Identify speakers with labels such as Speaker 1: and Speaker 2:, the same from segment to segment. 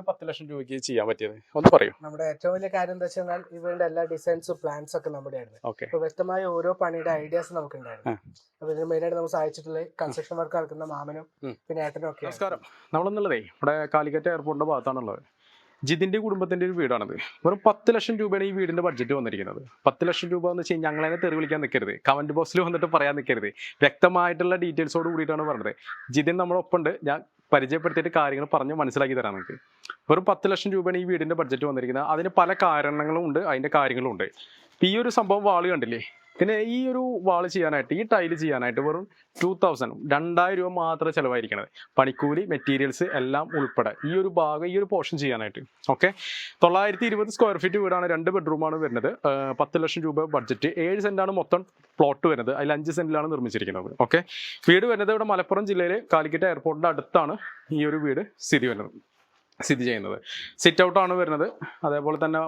Speaker 1: 10 ലക്ഷം രൂപയ്ക്ക് ചെയ്യാൻ പറ്റിയത് ഒന്ന് പറയൂ.
Speaker 2: നമ്മുടെ ഏറ്റവും വലിയ കാര്യം എന്താ വെച്ചാൽ ഈ വീടിന്റെ എല്ലാ ഡിസൈൻസും പ്ലാൻസ് ഒക്കെ നമ്മുടെ ആയിരുന്നു.
Speaker 1: ഓക്കെ.
Speaker 2: അപ്പൊ വ്യക്തമായ ഓരോ പണിയുടെ ഐഡിയാസ് നമുക്ക് ഉണ്ടായിരുന്നു. അപ്പൊ ഇതിന് മെയിനായിട്ട് നമുക്ക് സഹായിച്ചിട്ടുള്ളത് കൺസ്ട്രക്ഷൻ വർക്ക് നടക്കുന്ന മാമനും പിന്നെ ഏട്ടനും ഒക്കെ.
Speaker 1: നമസ്കാരം. നമ്മളെന്നുള്ളതേ ഇവിടെ കാലിക്കറ്റ് എയർപോർട്ടിന്റെ ഭാഗത്താണുള്ളത്. ജിതിന്റെ കുടുംബത്തിന്റെ ഒരു വീടാണത്. വെറും 10 ലക്ഷം രൂപയാണ് ഈ വീടിന്റെ ബഡ്ജറ്റ് വന്നിരിക്കുന്നത്. 10 ലക്ഷം രൂപ എന്ന് വെച്ച് കഴിഞ്ഞാൽ ഞങ്ങളതിനെ തെറി വിളിക്കാൻ നിൽക്കരുത്, കമന്റ് ബോക്സിൽ വന്നിട്ട് പറയാൻ നിൽക്കരുത്. വ്യക്തമായിട്ടുള്ള ഡീറ്റെയിൽസോട് കൂടിയിട്ടാണ് പറഞ്ഞത്. ജിതിൻ നമ്മളൊപ്പം ഉണ്ട്. ഞാൻ പരിചയപ്പെടുത്തിയിട്ട് കാര്യങ്ങൾ പറഞ്ഞ് മനസ്സിലാക്കി തരാം നിങ്ങൾക്ക്. വെറും 10 ലക്ഷം രൂപയാണ് ഈ വീടിന്റെ ബഡ്ജറ്റ് വന്നിരിക്കുന്നത്. അതിന് പല കാരണങ്ങളും ഉണ്ട്, അതിന്റെ കാര്യങ്ങളും ഉണ്ട്. ഈ ഒരു സംഭവം വാള് കണ്ടില്ലേ, പിന്നെ ഈ ഒരു വാള് ചെയ്യാനായിട്ട്, ഈ ടൈല് ചെയ്യാനായിട്ട് വെറും 2000 രൂപ മാത്രമേ ചിലവായിരിക്കണത്. പണിക്കൂലി, മെറ്റീരിയൽസ് എല്ലാം ഉൾപ്പെടെ ഈ ഒരു ഭാഗം, ഈ ഒരു പോർഷൻ ചെയ്യാനായിട്ട്. ഓക്കെ. 920 സ്ക്വയർ ഫീറ്റ് വീടാണ്, 2 ബെഡ്റൂമാണ് വരുന്നത്. 10 ലക്ഷം രൂപ ബഡ്ജറ്റ്. 7 സെന്റാണ് മൊത്തം പ്ലോട്ട് വരുന്നത്. അതിൽ 5 സെന്റിലാണ് നിർമ്മിച്ചിരിക്കുന്നത്. ഓക്കെ. വീട് വരുന്നത് ഇവിടെ മലപ്പുറം ജില്ലയിലെ കാലിക്കറ്റ് എയർപോർട്ടിന്റെ അടുത്താണ് ഈ ഒരു വീട് സ്ഥിതി ചെയ്യുന്നത്. സിറ്റ് ഔട്ടാണ് വരുന്നത്. അതേപോലെ തന്നെ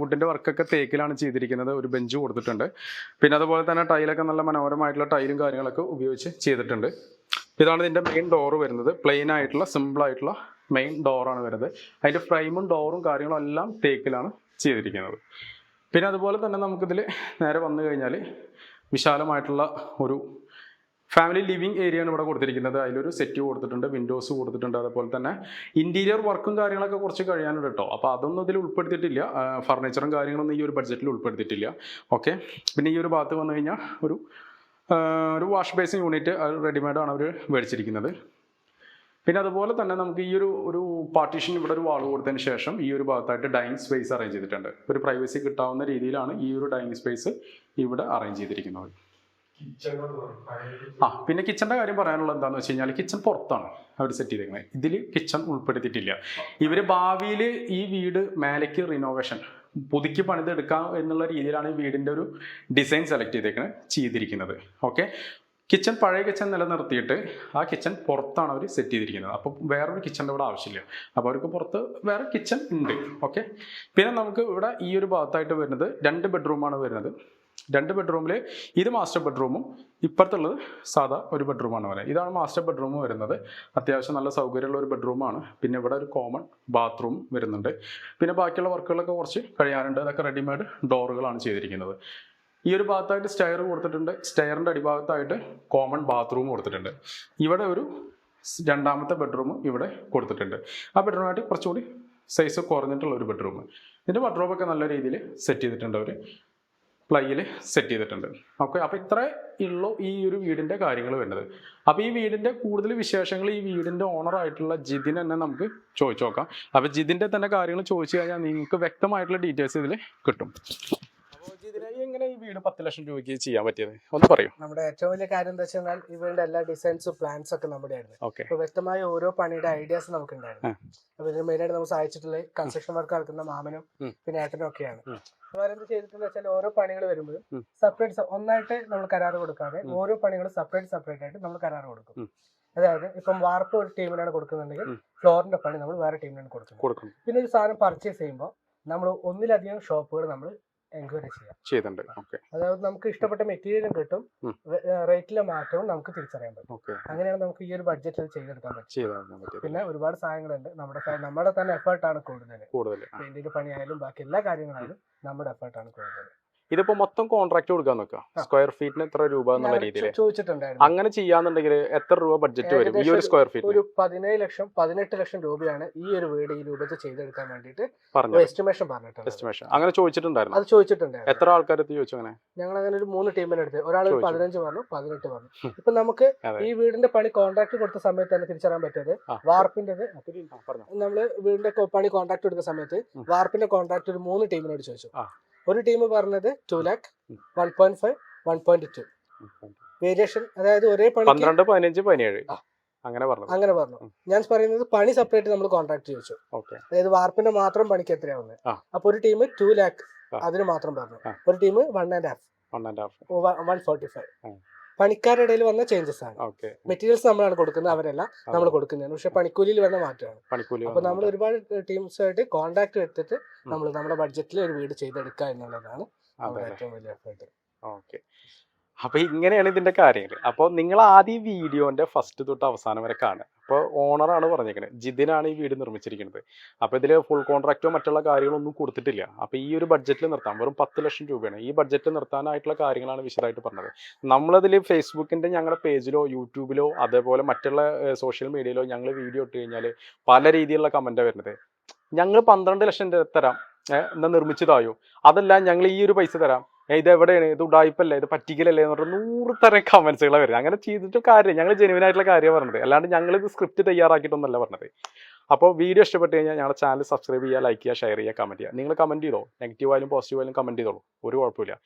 Speaker 1: വുഡിൻ്റെ വർക്കൊക്കെ തേക്കിലാണ് ചെയ്തിരിക്കുന്നത്. ഒരു ബെഞ്ച് കൊടുത്തിട്ടുണ്ട്. പിന്നെ അതുപോലെ തന്നെ ടൈലൊക്കെ നല്ല മനോഹരമായിട്ടുള്ള ടൈലും കാര്യങ്ങളൊക്കെ ഉപയോഗിച്ച് ചെയ്തിട്ടുണ്ട്. ഇതാണ് ഇതിൻ്റെ മെയിൻ ഡോറ് വരുന്നത്. പ്ലെയിൻ ആയിട്ടുള്ള സിമ്പിളായിട്ടുള്ള മെയിൻ ഡോറാണ് വരുന്നത്. അതിൻ്റെ ഫ്രെയിമും ഡോറും കാര്യങ്ങളും എല്ലാം തേക്കിലാണ് ചെയ്തിരിക്കുന്നത്. പിന്നെ അതുപോലെ തന്നെ നമുക്കിതിൽ നേരെ വന്നു കഴിഞ്ഞാൽ വിശാലമായിട്ടുള്ള ഒരു ഫാമിലി ലിവിങ് ഏരിയ ആണ് ഇവിടെ കൊടുത്തിരിക്കുന്നത്. അതിലൊരു സെറ്റ് കൊടുത്തിട്ടുണ്ട്, വിൻഡോസ് കൊടുത്തിട്ടുണ്ട്. അതുപോലെ തന്നെ ഇൻറ്റീരിയർ വർക്കും കാര്യങ്ങളൊക്കെ കുറച്ച് കഴിയാനുണ്ട് കേട്ടോ. അപ്പോൾ അതൊന്നും ഇതിൽ ഉൾപ്പെടുത്തിയിട്ടില്ല. ഫർണിച്ചറും കാര്യങ്ങളൊന്നും ഈ ഒരു ബഡ്ജറ്റിൽ ഉൾപ്പെടുത്തിയിട്ടില്ല. ഓക്കെ. പിന്നെ ഈ ഒരു ഭാഗത്ത് വന്നു കഴിഞ്ഞാൽ ഒരു വാഷ് ബേസിൻ യൂണിറ്റ് റെഡിമെയ്ഡാണ് അവർ മേടിച്ചിരിക്കുന്നത്. പിന്നെ അതുപോലെ തന്നെ നമുക്ക് ഈ ഒരു പാർട്ടീഷൻ ഇവിടെ ഒരു വാൾ കൊടുത്തതിന് ശേഷം ഈ ഒരു ഭാഗത്തായിട്ട് ഡൈനിങ് സ്പേസ് അറേഞ്ച് ചെയ്തിട്ടുണ്ട്. ഒരു പ്രൈവസി കിട്ടാവുന്ന രീതിയിലാണ് ഈ ഒരു ഡൈനിങ് സ്പേസ് ഇവിടെ അറേഞ്ച് ചെയ്തിരിക്കുന്നത്. പിന്നെ കിച്ചന്റെ കാര്യം പറയാനുള്ളത് എന്താണെന്ന് വെച്ച് കഴിഞ്ഞാൽ കിച്ചൺ പുറത്താണ് അവർ സെറ്റ് ചെയ്തേക്കുന്നത്. ഇതിൽ കിച്ചൺ ഉൾപ്പെടുത്തിയിട്ടില്ല. ഇവർ ഭാവിയിൽ ഈ വീട് മേലേക്ക് റിനോവേഷൻ പുതുക്കി പണിതെടുക്കാം എന്നുള്ള രീതിയിലാണ് ഈ വീടിൻ്റെ ഒരു ഡിസൈൻ സെലക്ട് ചെയ്തിരിക്കുന്നത്. ഓക്കെ. കിച്ചൺ പഴയ കിച്ചൺ നിലനിർത്തിയിട്ട് ആ കിച്ചൺ പുറത്താണ് അവർ സെറ്റ് ചെയ്തിരിക്കുന്നത്. അപ്പം വേറൊരു കിച്ചൻ്റെ ഇവിടെ ആവശ്യമില്ല. അപ്പോൾ അവർക്ക് പുറത്ത് വേറെ കിച്ചൺ ഉണ്ട്. ഓക്കെ. പിന്നെ നമുക്ക് ഇവിടെ ഈ ഒരു ഭാഗത്തായിട്ട് വരുന്നത് 2 ബെഡ്റൂമാണ് വരുന്നത്. 2 ബെഡ്റൂമിൽ ഇത് മാസ്റ്റർ ബെഡ്റൂമും ഇപ്പുറത്തുള്ളത് സാധാ ഒരു ബെഡ്റൂമാണ് വരുന്നത്. ഇതാണ് മാസ്റ്റർ ബെഡ്റൂം വരുന്നത്. അത്യാവശ്യം നല്ല സൗകര്യമുള്ള ഒരു ബെഡ്റൂമാണ്. പിന്നെ ഇവിടെ ഒരു കോമൺ ബാത്റൂം വരുന്നുണ്ട്. പിന്നെ ബാക്കിയുള്ള വർക്കുകളൊക്കെ കുറച്ച് കഴിയാനുണ്ട്. അതൊക്കെ റെഡിമെയ്ഡ് ഡോറുകളാണ് ചെയ്തിരിക്കുന്നത്. ഈ ഒരു ഭാഗത്തായിട്ട് സ്റ്റെയർ കൊടുത്തിട്ടുണ്ട്. സ്റ്റെയറിൻ്റെ അടിഭാഗത്തായിട്ട് കോമൺ ബാത്റൂം കൊടുത്തിട്ടുണ്ട്. ഇവിടെ ഒരു 2ാമത്തെ ബെഡ്റൂം ഇവിടെ കൊടുത്തിട്ടുണ്ട്. ആ ബെഡ്റൂമായിട്ട് കുറച്ചുകൂടി സൈസ് കുറഞ്ഞിട്ടുള്ള ഒരു ബെഡ്റൂം. ഇതിൻ്റെ ബെഡ്റൂമൊക്കെ നല്ല രീതിയിൽ സെറ്റ് ചെയ്തിട്ടുണ്ട്. അവർ പ്ലൈയിൽ സെറ്റ് ചെയ്തിട്ടുണ്ട്. ഓക്കെ. അപ്പോൾ ഇത്ര ഉള്ളൂ ഈ ഒരു വീടിൻ്റെ കാര്യങ്ങൾ വരുന്നത്. അപ്പോൾ ഈ വീടിൻ്റെ കൂടുതൽ വിശേഷങ്ങൾ ഈ വീടിൻ്റെ ഓണറായിട്ടുള്ള ജിതിൻ തന്നെ നമുക്ക് ചോദിച്ചു നോക്കാം. അപ്പോൾ ജിതിൻ്റെ തന്നെ കാര്യങ്ങൾ ചോദിച്ചു കഴിഞ്ഞാൽ നിങ്ങൾക്ക് വ്യക്തമായിട്ടുള്ള ഡീറ്റെയിൽസ് ഇതിൽ കിട്ടും. എങ്ങനെ ഈ വീട് 10 ലക്ഷം രൂപയ്ക്ക് ചെയ്യാൻ പറ്റിയത് ഒന്ന് പറയൂ.
Speaker 2: നമ്മുടെ ഏറ്റവും വലിയ കാര്യം എന്താ വെച്ചാൽ ഈ വീടിന്റെ എല്ലാ ഡിസൈൻസും പ്ലാൻസ് ഒക്കെ നമ്മുടെ ആയിരുന്നു. അപ്പൊ വ്യക്തമായ ഓരോ പണിയുടെ ഐഡിയാസ് നമുക്ക് ഉണ്ടായിരുന്നു. അപ്പൊ ഇതിന് മെയിനായിട്ട് നമുക്ക് സഹായിച്ചിട്ടുള്ളത് കൺസ്ട്രക്ഷൻ വർക്ക് നടക്കുന്ന മാമനും പിന്നെ ഏട്ടനും ഒക്കെയാണ്. അവരെന്ത് ചെയ്തിട്ടുള്ള വെച്ചാൽ ഓരോ പണികൾ വരുമ്പോഴും സെപ്പറേറ്റ് ഒന്നായിട്ട് നമ്മൾ കരാറ് കൊടുക്കാതെ ഓരോ പണികളും സെപ്പറേറ്റ് ആയിട്ട് നമ്മൾ കരാറ് കൊടുക്കും. അതായത് ഇപ്പം വാർപ്പ് ഒരു ടീമിനാണ് കൊടുക്കുന്നുണ്ടെങ്കിൽ ഫ്ലോറിന്റെ പണി നമ്മൾ വേറെ ടീമിനാണ് കൊടുക്കുന്നത്. പിന്നെ ഒരു സാധനം പർച്ചേസ് ചെയ്യുമ്പോൾ നമ്മൾ ഒന്നിലധികം ഷോപ്പുകൾ നമ്മൾ എൻക്വയറി
Speaker 1: ചെയ്യുന്നുണ്ട്.
Speaker 2: അതായത് നമുക്ക് ഇഷ്ടപ്പെട്ട മെറ്റീരിയലും കിട്ടും, റേറ്റിലെ മാറ്റവും നമുക്ക് തിരിച്ചറിയാൻ പറ്റും. അങ്ങനെയാണ് നമുക്ക് ഈ ഒരു ബഡ്ജറ്റിൽ ചെയ്തെടുക്കാൻ പറ്റും. പിന്നെ ഒരുപാട് സാധനങ്ങളുണ്ട്. നമ്മുടെ തന്നെ എഫേർട്ടാണ് കൂടുതൽ. പെയിന്റിന്റെ പണിയായാലും ബാക്കി എല്ലാ കാര്യങ്ങളായാലും നമ്മുടെ എഫേർട്ടാണ് കൂടുതൽ.
Speaker 1: ഇതിപ്പോ മൊത്തം കോൺട്രാക്ട് കൊടുക്കാൻ നോക്കാം. സ്ക്വയർ ഫീറ്റിന് എത്ര രൂപ എന്നുള്ള രീതിയിൽ
Speaker 2: ചോദിച്ചിട്ടുണ്ടായിരുന്നു.
Speaker 1: അങ്ങനെ ചെയ്യാന്നുണ്ടെങ്കിൽ എത്ര രൂപ ബഡ്ജറ്റ് വരും ഈ ഒരു സ്ക്വയർ ഫീറ്റ്?
Speaker 2: ഒരു 18 ലക്ഷം രൂപയാണ് ഈ ഒരു വീട് ഈ രൂപത്തിൽ ചെയ്തെടുക്കാൻ വേണ്ടിയിട്ട് എസ്റ്റിമേഷൻ പറഞ്ഞിട്ടുണ്ട്.
Speaker 1: എസ്റ്റിമേഷൻ അങ്ങനെ ചോദിച്ചിട്ടുണ്ടായിരുന്നു.
Speaker 2: അത് ചോദിച്ചിട്ടുണ്ടായിരുന്നു.
Speaker 1: എത്ര ആൾക്കാരെത്തി ചോദിച്ചു? അങ്ങനെ
Speaker 2: ഞങ്ങൾ അങ്ങനെ ഒരു 3 ടീമിനെ എടുത്ത് ഒരാൾ 15 പറഞ്ഞു, 18 പറഞ്ഞു. ഇപ്പൊ നമുക്ക് ഈ വീടിന്റെ പണി കോൺട്രാക്ട് കൊടുത്ത സമയത്ത് തന്നെ തിരിച്ചറിയാൻ പറ്റിയത് വാർപ്പിന്റെ നമ്മള് വീടിന്റെ പണി കോൺട്രാക്ട് കൊടുക്കുന്ന സമയത്ത് വാർപ്പിന്റെ കോൺട്രാക്ട് ഒരു 3 ടീമിനോട് ചോദിച്ചു. ഒരു ടീം പറഞ്ഞത് 2 lakh, 1.5, 1.2 വേരിയേഷൻ. അതായത് ഒരേ പണി
Speaker 1: 12, 15, 17 അങ്ങനെ പറഞ്ഞു.
Speaker 2: ഞാൻ പറയുന്നത് പണി സെപ്പറേറ്റ് നമ്മൾ കോൺട്രാക്ട് ചോദിച്ചു. അതായത് വാർപ്പിന്റെ മാത്രം പണിക്ക് എത്രയാവുന്നത്. അപ്പൊ ഒരു ടീം 2 lakh അതിന് മാത്രം പറഞ്ഞു. ഒരു ടീം 1.5, 145. പണിക്കാരുടെ ഇടയിൽ വന്ന ചേഞ്ചസ് ആണ്. മെറ്റീരിയൽസ് നമ്മളാണ് കൊടുക്കുന്നത്, അവരല്ല നമ്മൾ കൊടുക്കുന്നതാണ്. പക്ഷെ പണിക്കൂലിയിൽ വന്ന മാറ്റമാണ്. അപ്പൊ നമ്മൾ ഒരുപാട് ടീംസ് ആയിട്ട് കോൺട്രാക്ട് എടുത്തിട്ട് നമ്മൾ നമ്മുടെ ബഡ്ജറ്റിൽ ഒരു വീട് ചെയ്തെടുക്കുക എന്നുള്ളതാണ് ഏറ്റവും വലിയ എഫേർട്ട്.
Speaker 1: അപ്പോൾ ഇങ്ങനെയാണ് ഇതിൻ്റെ കാര്യങ്ങൾ. അപ്പോൾ നിങ്ങൾ ആദ്യം ഈ വീഡിയോൻ്റെ ഫസ്റ്റ് തൊട്ട് അവസാനം വരെ കാണുക. അപ്പോൾ ഓണറാണ് പറഞ്ഞേക്കുന്നത്, ജിതിനാണ് ഈ വീട് നിർമ്മിച്ചിരിക്കുന്നത്. അപ്പോൾ ഇതിൽ ഫുൾ കോൺട്രാക്റ്റോ മറ്റുള്ള കാര്യങ്ങളൊന്നും കൊടുത്തിട്ടില്ല. അപ്പോൾ ഈ ഒരു ബഡ്ജറ്റിൽ നിർത്താം, വെറും 10 ലക്ഷം രൂപയാണ് ഈ ബഡ്ജറ്റിൽ നിർത്താനായിട്ടുള്ള കാര്യങ്ങളാണ് വിശദമായിട്ട് പറഞ്ഞത്. നമ്മളതിൽ ഫേസ്ബുക്കിൻ്റെ ഞങ്ങളുടെ പേജിലോ യൂട്യൂബിലോ അതേപോലെ മറ്റുള്ള സോഷ്യൽ മീഡിയയിലോ ഞങ്ങൾ വീഡിയോ ഇട്ട് കഴിഞ്ഞാൽ പല രീതിയിലുള്ള കമൻറ്റാണ് വരുന്നത്. ഞങ്ങൾ 12 ലക്ഷം തരാം, എന്നാൽ നിർമ്മിച്ചതായോ, അതല്ല ഞങ്ങൾ ഈ ഒരു പൈസ തരാം, ഇത് എവിടെയാണ്, ഇത് ഉടായ്പല്ലേ, ഇത് പറ്റിക്കലല്ലേ എന്ന് പറഞ്ഞാൽ 100 തരം കമൻസുകളാണ് വരുന്നത്. അങ്ങനെ ചെയ്തിട്ട് കാര്യം, ഞങ്ങൾ ജെനുവിൻ ആയിട്ടുള്ള കാര്യമാണ് പറഞ്ഞത്, അല്ലാണ്ട് ഞങ്ങളിത് സ്ക്രിപ്റ്റ് തയ്യാറാക്കിയിട്ടൊന്നല്ല പറഞ്ഞത്. അപ്പോൾ വീഡിയോ ഇഷ്ടപ്പെട്ട് കഴിഞ്ഞാൽ ഞങ്ങളുടെ ചാനൽ സബ്സ്ക്രൈബ് ചെയ്യുക, ലൈക്ക് ചെയ്യുക, ഷെയർ ചെയ്യുക, കമൻറ്റ് ചെയ്യുക. നിങ്ങൾ കമൻറ്റ് ചെയ്തോ, നെഗറ്റീവ് ആയാലും പോസിറ്റീവ് ആയാലും കമൻറ്റ് ചെയ്തോളൂ, ഒരു കുഴപ്പമില്ല.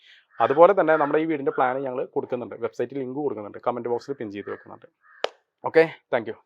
Speaker 1: അതുപോലെ തന്നെ നമ്മുടെ ഈ വീടിൻ്റെ പ്ലാൻ ഞങ്ങൾ കൊടുക്കുന്നുണ്ട്, വെബ്സൈറ്റിൽ ലിങ്ക് കൊടുക്കുന്നുണ്ട്, കമൻറ്റ് ബോക്സിൽ പിൻ ചെയ്ത് വെക്കുന്നുണ്ട്. Okay, thank you.